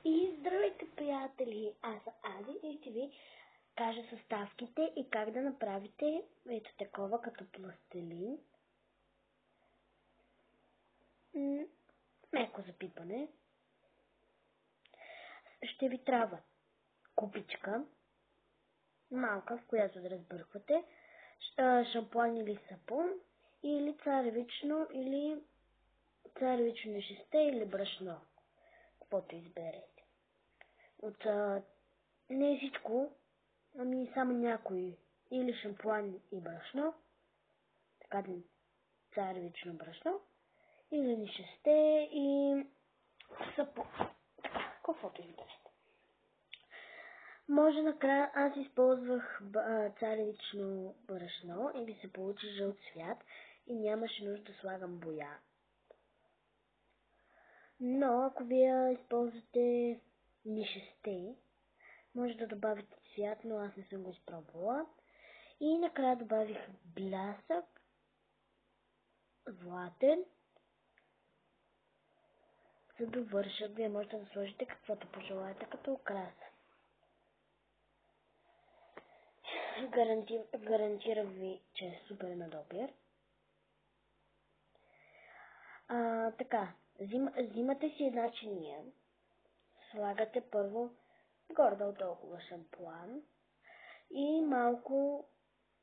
И здравейте, приятели! Аз съм Ади и ще ви кажа съставките и как да направите ето такова като пластелин. Меко запипане. Ще ви трябва купичка, малка, в която да разбърквате, шампуан или сапун, или царевично нишесте или брашно, каквото изберете. Не всичко, ами само някои, или шампуан и брашно, така царевично брашно, или нишесте и сапун, така, каквото изберете. Може накрая аз използвах царевично брашно и ми се получи жълт цвят и нямаше нужда да слагам боя. Но ако вие използвате нишесте, може да добавите цвят, но аз не съм го изпробвала. И накрая добавих блясък, златен, за да довършат. Вие можете да сложите каквото пожелаете като украса. Гарантирам ви, че е супер на добър. Така, взимате си една чиния, слагате първо горе-долу толкова шампуан и малко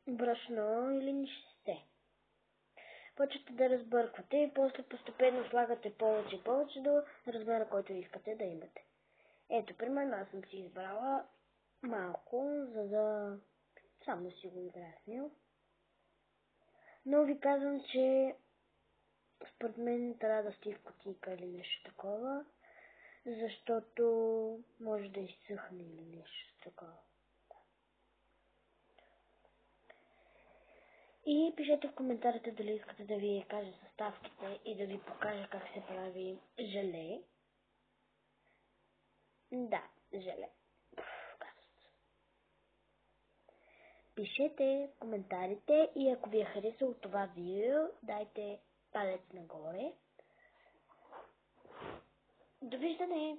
брашно или нишесте. Почвате да разбърквате и после постепенно слагате повече и повече до размера, който искате да имате. Ето, примерно аз съм си избрала малко, за да само си го израснил. Но ви казвам, че според мен трябва да сте в кутийка или нещо такова, защото може да изсъхне или нещо такова. И пишете в коментарите дали искате да ви кажа съставките и да ви покажа как се прави желе. Да, желе. Пишете в коментарите и ако ви е харесало това видео, дайте палец нагоре. Довиждане!